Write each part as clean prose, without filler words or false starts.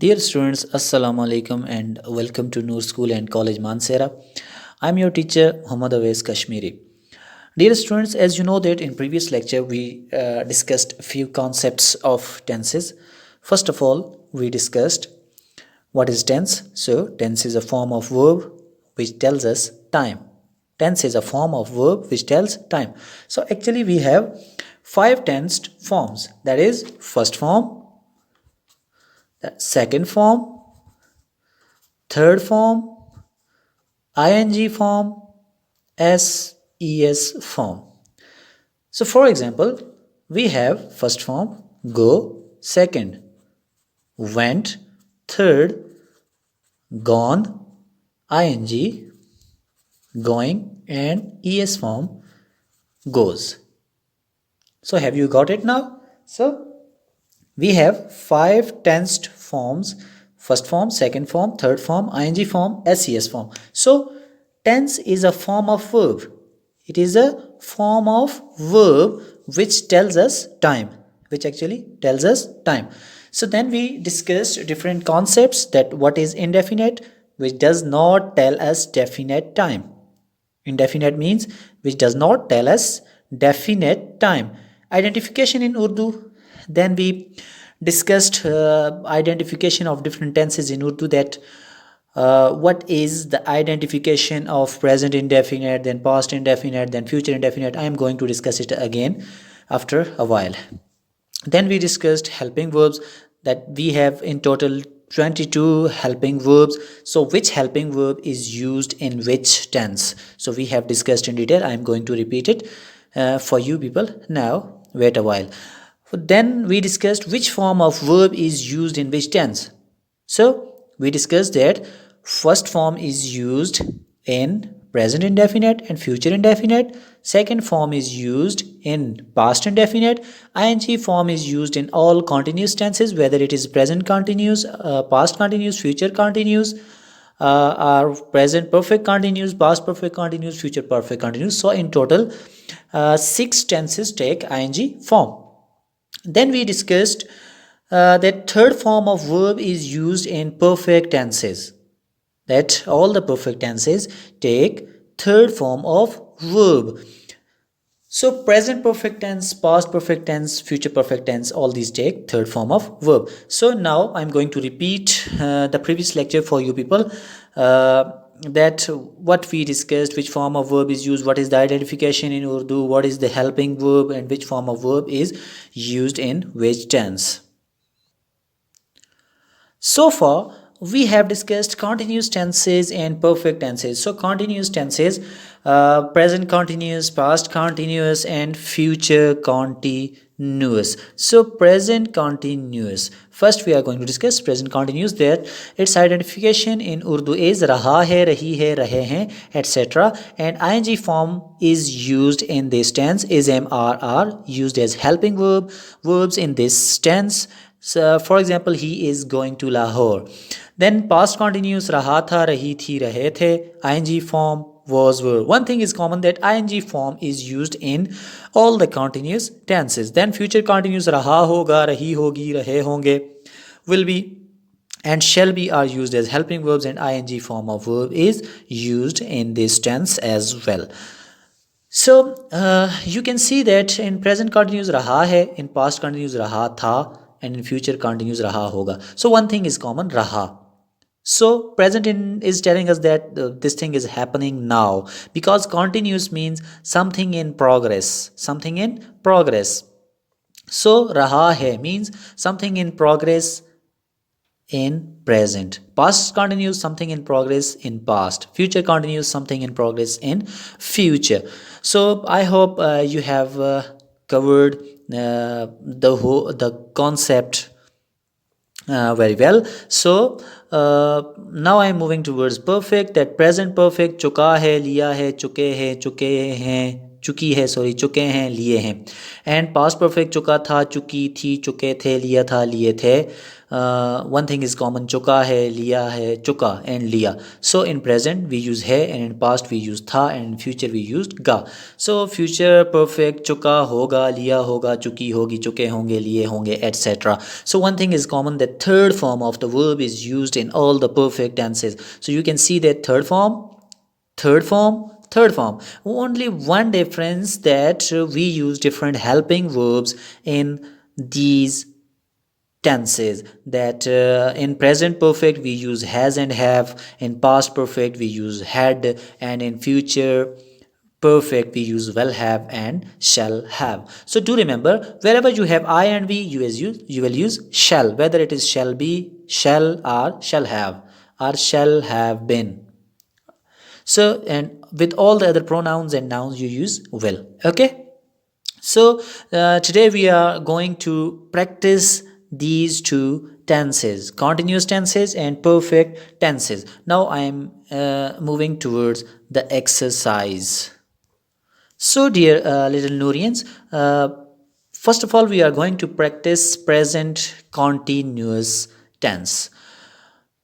Dear students, Assalamu alaikum and welcome to Noor School and College Mansera. I'm your teacher Muhammad Awais Kashmiri. Dear students, as you know that in previous lecture we discussed a few concepts of tenses. First of all, we discussed what is tense. So, tense is a form of verb which tells us time. Tense is a form of verb which tells time. So, actually we have five tensed forms. That is first form, second form, third form, ing form, ses form. So for example, we have first form go, second went, third gone, ing going, and es form goes. So have you got it now? So we have five tensed forms: first form, second form, third form, ing form, ses form. So tense is a form of verb. It is a form of verb which tells us time, which actually tells us time. So then we discussed different concepts, that what is indefinite, which does not tell us definite time. Indefinite means which does not tell us definite time. Identification in Urdu. Then we discussed identification of different tenses in Urdu, that what is the identification of present indefinite, then past indefinite, then future indefinite. I am going to discuss it again after a while. Then we discussed helping verbs, that we have in total 22 helping verbs. So which helping verb is used in which tense? So we have discussed in detail. I am going to repeat it for you people. Now wait a while. Then we discussed which form of verb is used in which tense. So we discussed that first form is used in present indefinite and future indefinite. Second form is used in past indefinite. Ing form is used in all continuous tenses, whether it is present continuous, past continuous, future continuous, or present perfect continuous, past perfect continuous, future perfect continuous. So in total, six tenses take ing form. Then we discussed that third form of verb is used in perfect tenses, that all the perfect tenses take third form of verb. So present perfect tense, past perfect tense, future perfect tense, all these take third form of verb. So now I'm going to repeat the previous lecture for you people, that what we discussed, which form of verb is used, what is the identification in Urdu, what is the helping verb, and which form of verb is used in which tense. So far, we have discussed continuous tenses and perfect tenses. So continuous tenses, present continuous, past continuous, and future continuous. So present continuous. First, we are going to discuss present continuous. That its identification in Urdu is raha hai, rahi hai, rahe hain, etc. And ing form is used in this tense. Is mrr used as helping verb. Verbs in this tense. So, for example, he is going to Lahore. Then past continuous raha tha, rahi thi, rahe the. Ing form was were. One thing is common, that ing form is used in all the continuous tenses. Then future continuous raha hoga, rahi hogi, rahe honge, will be and shall be are used as helping verbs, and ing form of verb is used in this tense as well. So you can see that in present continuous raha hai, in past continuous raha tha, and in future continuous raha hoga. So one thing is common, raha. So present in is telling us that this thing is happening now, because continuous means something in progress, something in progress. So raha hai means something in progress in present. Past continues something in progress in past. Future continues something in progress in future. So I hope you have covered the concept very well. So now I am moving towards perfect. That present perfect, chuka hai, liya hai, chuke hai, chuke hain, चुकी है, sorry चुके हैं, लिए हैं. And past perfect चुका था, चुकी थी, चुके थे, लिया था, लिए थे. One thing is common, चुका है, लिया है, चुका and लिया. So in present we use है, and in past we use था, and in future we used गा. So future perfect चुका होगा, लिया होगा, चुकी होगी, चुके होंगे, लिए होंगे, etc. So one thing is common, that third form of the verb is used in all the perfect tenses. So you can see that third form, third form, third form. Only one difference, that we use different helping verbs in these tenses. That in present perfect we use has and have, in past perfect we use had, and in future perfect we use will have and shall have. So do remember, wherever you have I and we, you will use shall, whether it is shall be, shall, or shall have, or shall have been. So, and with all the other pronouns and nouns you use will. Okay. So today we are going to practice these two tenses, continuous tenses and perfect tenses. Now I am moving towards the exercise. So dear little Noorians, first of all we are going to practice present continuous tense.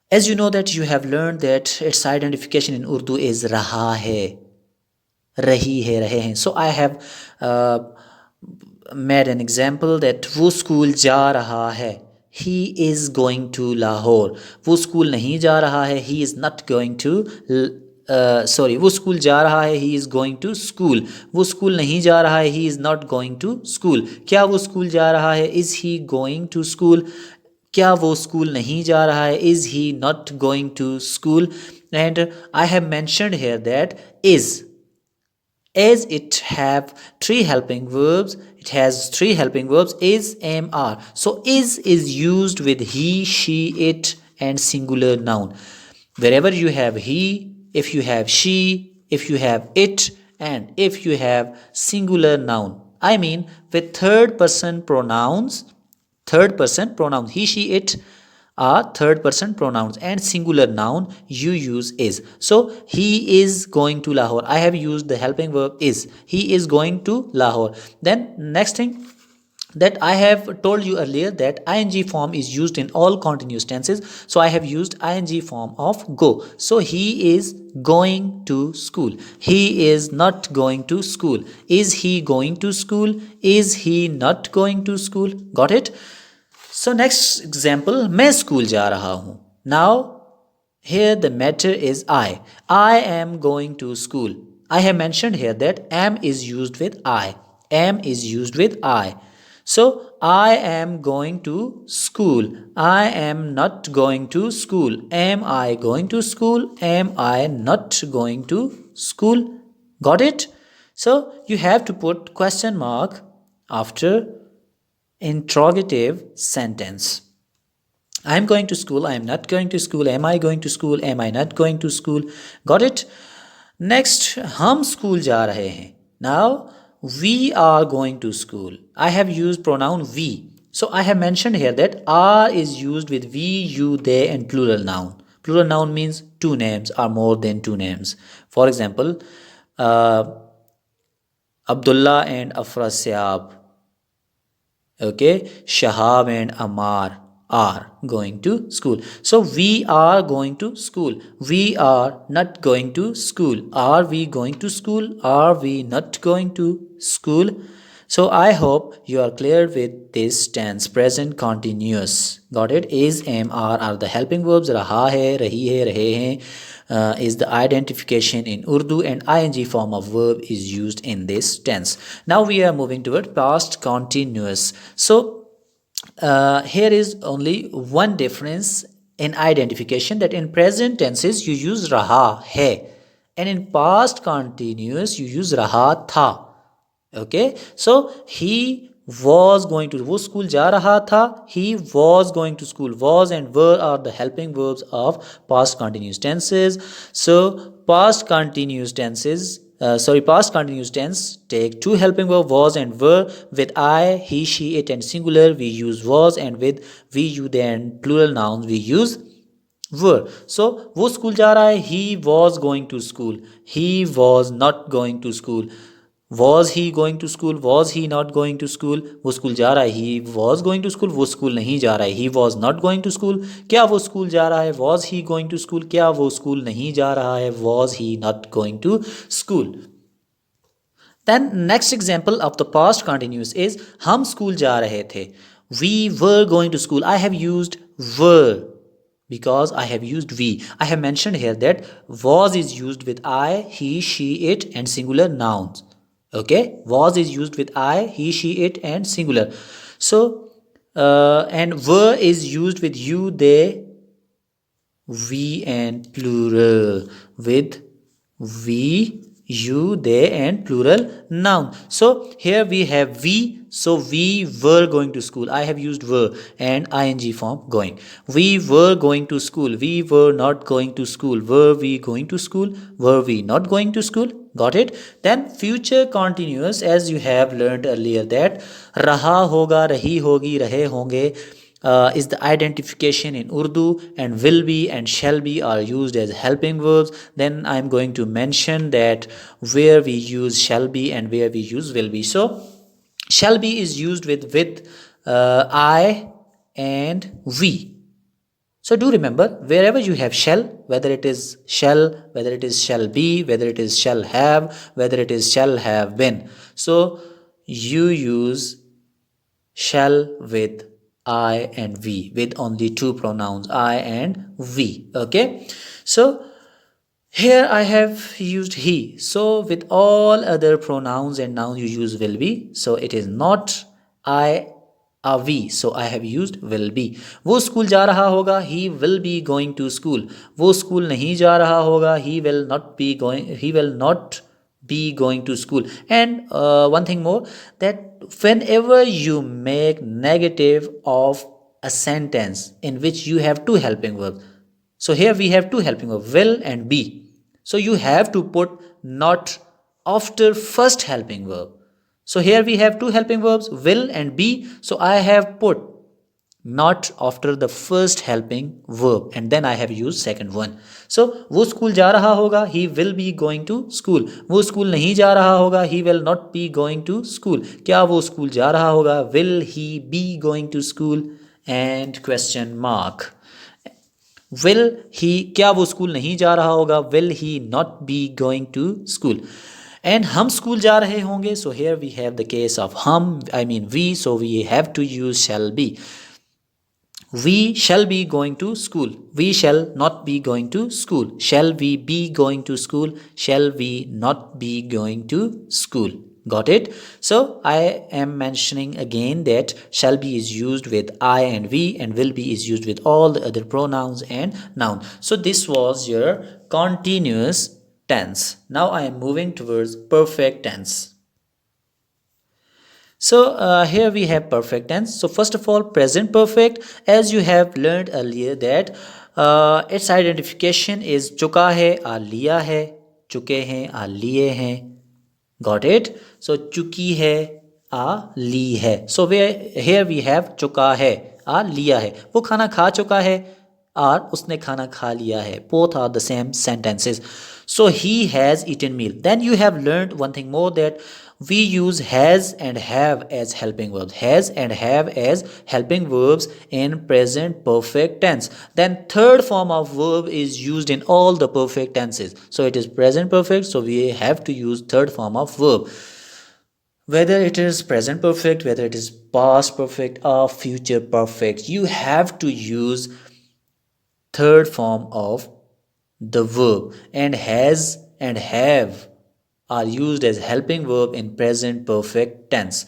As you know that you have learned that its identification in Urdu is raha hai, rahi hai, rahe hain. So I have made an example that वो school जा रहा है, he is going to Lahore. वो school नहीं जा रहा है, he is not going to sorry, वो स्कूल जा रहा है, he is going to school. वो स्कूल नहीं जा रहा है, he is not going to school. क्या वो स्कूल जा रहा है, is he going to school? क्या वो स्कूल नहीं जा रहा है, is he not going to school? And I have mentioned here that is, as it have three helping verbs, it has three helping verbs, is, am, are. So is used with he, she, it and singular noun. Wherever you have he, if you have she, if you have it, and if you have singular noun, I mean with third person pronouns, he, she, it are third person pronouns, and singular noun you use is. So he is going to Lahore, I have used the helping verb is. He is going to Lahore. Then next thing, that I have told you earlier, that ing form is used in all continuous tenses. So I have used ing form of go. So he is going to school, he is not going to school. Is he going to school? Is he not going to school? Got it? So next example, मैं school जा रहा हूँ. Now here the matter is I am going to school. I have mentioned here that am is used with I. Am is used with I. So I am going to school, I am not going to school. Am I going to school? Am I not going to school? Got it? So you have to put question mark after interrogative sentence. I am going to school, I am not going to school. Am I going to school? Am I not going to school? Got it? Next, हम school जा रहे हैं. Now we are going to school. I have used pronoun we. So I have mentioned here that are is used with we, you, they and plural noun. Plural noun means two names or more than two names. For example, Abdullah and Afra Siab. Okay, Shahab and Amar are going to school. So we are going to school, we are not going to school. Are we going to school? Are we not going to school? So I hope you are clear with this tense, present continuous. Got it? Is, am, are the helping verbs. Raha hai, rahi hai, rahe hain is the identification in Urdu, and ing form of verb is used in this tense. Now we are moving toward past continuous. So here is only one difference in identification, that in present tenses you use raha hai, and in past continuous you use raha tha. Okay, so he was going to, वो school जा रहा था, he was going to school. Was and were are the helping verbs of past continuous tenses. So past continuous tenses, past continuous tense take two helping verbs, was and were. With I, he, she, it and singular we use was, and with we, you, they and plural nouns we use were. So वो school जा रहा है, he was going to school, he was not going to school. Was he going to school, was he not going to school, वो school जा रहा है, he was going to school, वो school नहीं जा रहा है, he was not going to school, क्या वो स्कूल जा रहा है, was he going to school, क्या वो स्कूल नहीं जा रहा है, was he not going to school. Then next example of the past continuous is हम स्कूल जा रहे थे. We were going to school. I have used were because I have used we. I have mentioned here that was is used with I, he, she, it and singular nouns. Okay, was is used with I, he, she, it and singular. So and were is used with you, they, we and plural, with we, you, they and plural noun. So here we have we, so we were going to school. I have used were and ing form going. We were going to school. We were not going to school. Were we going to school? Were we not going to school? Got it? Then future continuous, as you have learned earlier that raha hoga, rahi hogi, rahe honge is the identification in Urdu, and will be and shall be are used as helping verbs. Then I'm going to mention that where we use shall be and where we use will be. So shall be is used with I and we. So do remember, wherever you have shall, whether it is shall, whether it is shall be, whether it is shall have, whether it is shall have been, so you use shall with I and we, with only two pronouns I and we. Okay, so here I have used he. So with all other pronouns and nouns you use will be. So it is not I or we. So I have used will be. वो school जा रहा होगा, he will be going to school. वो school नहीं जा रहा होगा, he will not be going to school. And one thing more, that whenever you make negative of a sentence in which you have two helping verbs, so here we have two helping verbs, will and be. So you have to put not after first helping verb. So here we have two helping verbs, will and be. So I have put not after the first helping verb and then I have used second one. So वो school जा रहा होगा, he will be going to school. वो school नहीं जा रहा होगा, he will not be going to school. क्या वो स्कूल जा रहा होगा, will he be going to school? And question mark. Will he, क्या वो स्कूल नहीं जा रहा होगा, will he not be going to school? And हम स्कूल जा रहे होंगे, so here we have the case of हम, I mean we, so we have to use shall be. We shall be going to school. We shall not be going to school. Shall we be going to school? Shall we not be going to school? Got it? So I am mentioning again that shall be is used with I and we, and will be is used with all the other pronouns and noun. So this was your continuous tense. Now I am moving towards perfect tense. So here we have perfect tense. So first of all, present perfect, as you have learned earlier that its identification is चुका है और लिया है, चुके हैं और लिए हैं. Got it? So चुकी है और ली है. So here we have चुका है और लिया है. वो खाना खा चुका है और उसने खाना खा लिया है. Both are the same sentences. So he has eaten meal. Then you have learned one thing more, that we use has and have as helping verbs. Has and have as helping verbs in present perfect tense. Then third form of verb is used in all the perfect tenses. So it is present perfect, so we have to use third form of verb. Whether it is present perfect, whether it is past perfect or future perfect, you have to use third form of the verb. And has and have are used as helping verb in present perfect tense.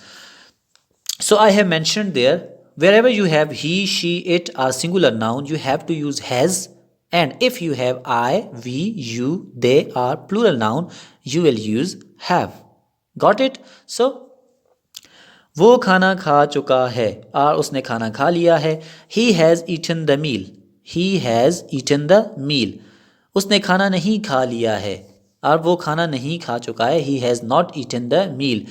So I have mentioned there, wherever you have he, she, it or singular noun, you have to use has. And if you have I, we, you, they or plural noun, you will use have. Got it? So वो खाना खा चुका है और उसने खाना खा लिया है. He has eaten the meal. He has eaten the meal. उसने खाना नहीं खा लिया है और वो खाना नहीं खा चुका है. He has not eaten the meal.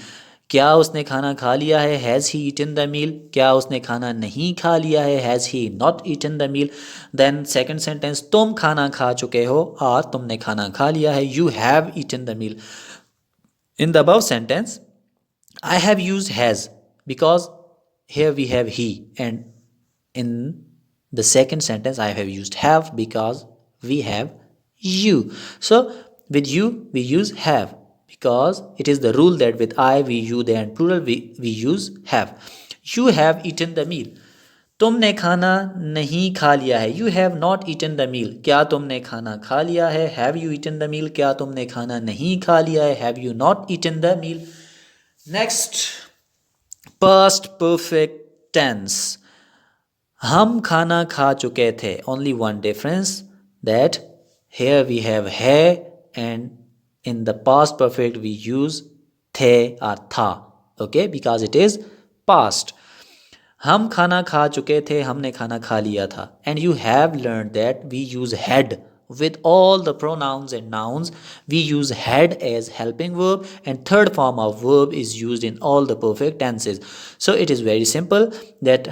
क्या उसने खाना खा लिया है? Has he eaten the meal? क्या उसने खाना नहीं खा लिया है? Has he not eaten the meal? Then second sentence, तुम खाना खा चुके हो और तुमने खाना खा लिया है. You have eaten the meal. In the above sentence, I have used has because here we have he, and in the second sentence, I have used have because we have you. So with you, we use have because it is the rule that with I, we, you, they, and plural, we use have. You have eaten the meal. तुमने खाना नहीं खा लिया है. You have not eaten the meal. क्या तुमने खाना खा लिया है? Have you eaten the meal? क्या तुमने खाना नहीं खा लिया है? Have you not eaten the meal? Next, past perfect tense. हम खाना खा चुके थे. Only one difference, that here we have है and in the past perfect we use थे or था. Okay, because it is past. हम खाना खा चुके थे, हमने खाना खा लिया था. And you have learned that we use had with all the pronouns and nouns. We use had as helping verb, and third form of verb is used in all the perfect tenses. So it is very simple that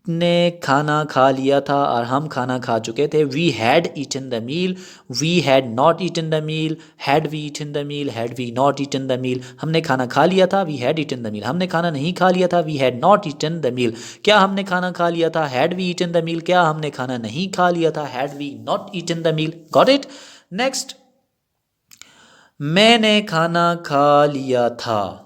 हमने खाना खा लिया था और हम खाना खा चुके थे. We had eaten the meal. We had not eaten the meal. Had we eaten the meal? Had we not eaten the meal? हमने खाना खा लिया था. We had eaten the meal. हमने खाना नहीं खा लिया था. We had not eaten the meal. क्या हमने खाना खा लिया था? Had we eaten the meal? क्या हमने खाना नहीं खा लिया था? Had we not eaten the meal? Got it? Next, मैंने खाना खा लिया था.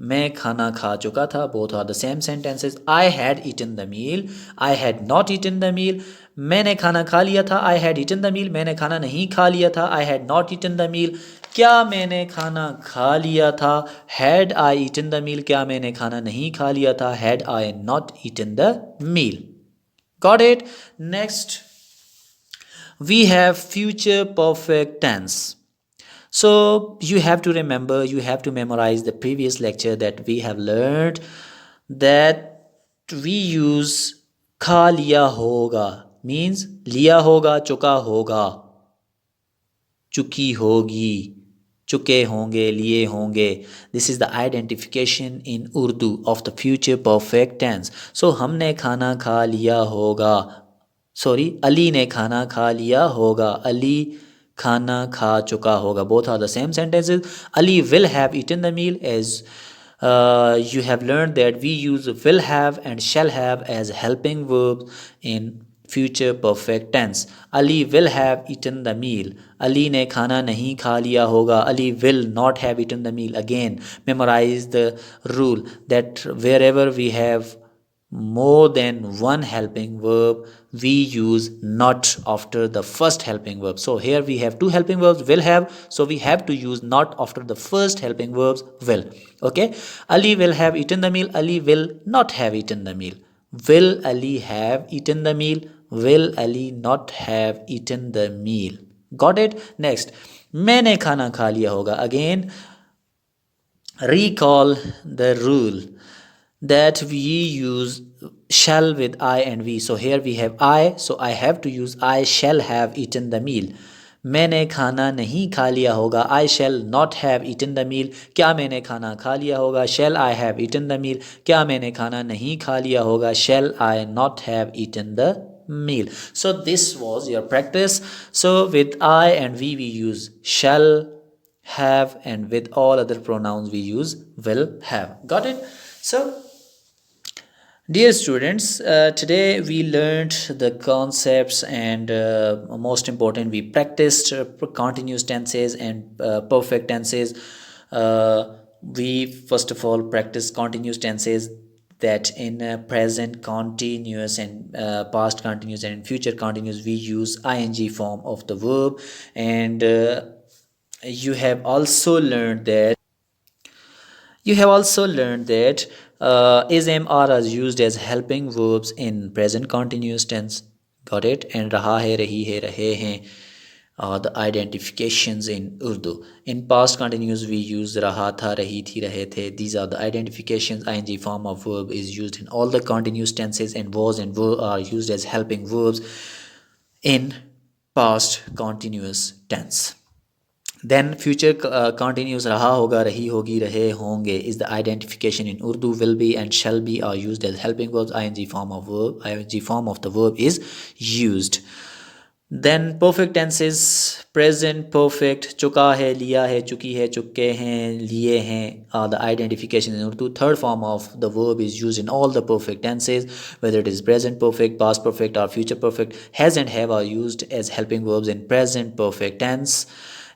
मैं खाना खा चुका था. Both are the same sentences. I had eaten the meal. I had not eaten the meal. मैंने खाना खा लिया था. I had eaten the meal. मैंने खाना नहीं खा लिया था. I had not eaten the meal. क्या मैंने खाना खा लिया था? Had I eaten the meal? क्या मैंने खाना नहीं खा लिया था? Had I not eaten the meal? Got it? Next, we have future perfect tense. So you have to remember, you have to memorize the previous lecture that we have learned that we use खा लिया होगा means लिया होगा, चुका होगा, चुकी होगी, चुके होंगे, लिए होंगे. This is the identification in Urdu of the future perfect tense. So हमने खाना खा लिया होगा. Sorry, अली ने खाना खा लिया होगा. अली खाना खा चुका होगा. Both are the same sentences. Ali will have eaten the meal, as you have learned that we use will have and shall have as helping verbs in future perfect tense. Ali will have eaten the meal. Ali ने खाना नहीं खा लिया होगा. Ali will not have eaten the meal. Again, memorize the rule that wherever we have more than one helping verb, we use not after the first helping verb. So here we have two helping verbs, will have, so we have to use not after the first helping verbs, will. Okay, Ali will have eaten the meal. Ali will not have eaten the meal. Will Ali have eaten the meal? Will Ali not have eaten the meal? Got it? Next, मैंने खाना खा लिया होगा. Again, recall the rule that we use shall with I and we. So here we have I, so I have to use I shall have eaten the meal. मैंने खाना नहीं खा लिया होगा. I shall not have eaten the meal. क्या मैंने खाना खा लिया होगा? Shall I have eaten the meal? क्या मैंने खाना नहीं खा लिया होगा? Shall I not have eaten the meal? So this was your practice. So with I and we use shall, have, and with all other pronouns we use will have. Got it? So dear students, today we learned the concepts and most important, we practiced continuous tenses and perfect tenses. We first of all practice continuous tenses, that in present continuous and past continuous and in future continuous we use ing form of the verb. And you have also learned that is, am, are used as helping verbs in present continuous tense. Got it? And raha hai, rahi hai, rahe hain are the identifications in Urdu. In past continuous we use raha tha, rahi thi, rahe the. These are the identifications. ing form of verb is used in all the continuous tenses, and was and were are used as helping verbs in past continuous tense. Then future continuous raha hoga, rahi hogi, rahe honge is the identification in Urdu. Will be and shall be are used as helping verbs. ing form of the verb is used. Then perfect tense is present perfect. चुका है, लिया है, चुकी है, चुके हैं, लिए हैं are the identification in Urdu. Third form of the verb is used in all the perfect tenses, whether it is present perfect, past perfect, or future perfect. Has and have are used as helping verbs in present perfect tense.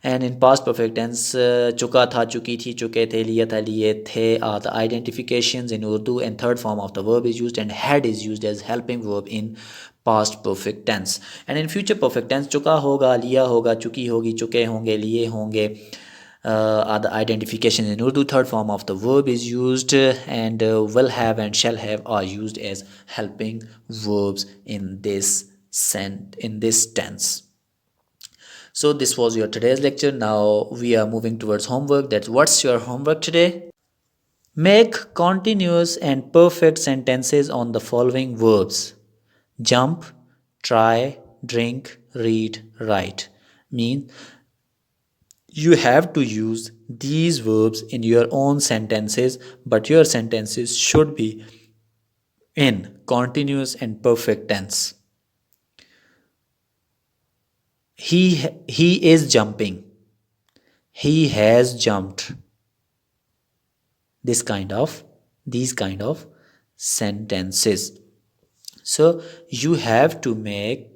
And in past perfect tense, चुका था, चुकी थी, चुके थे, लिया था, लिए थे are the identifications in Urdu. And third form of the verb is used, and had is used as helping verb in past perfect tense. And in future perfect tense, चुका होगा, लिया होगा, चुकी होगी, चुके होंगे, लिए होंगे are the identifications in Urdu. Third form of the verb is used, and will have and shall have are used as helping verbs in this tense. So this was your today's lecture. Now we are moving towards homework. That's what's your homework today? Make continuous and perfect sentences on the following verbs: jump, try, drink, read, write. Mean you have to use these verbs in your own sentences, but your sentences should be in continuous and perfect tense. He is jumping. He has jumped. These kind of sentences. So you have to make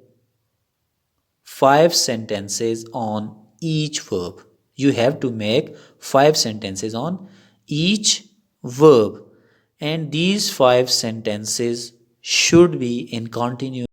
5 sentences on each verb. You have to make 5 sentences on each verb, and these 5 sentences should be in continuous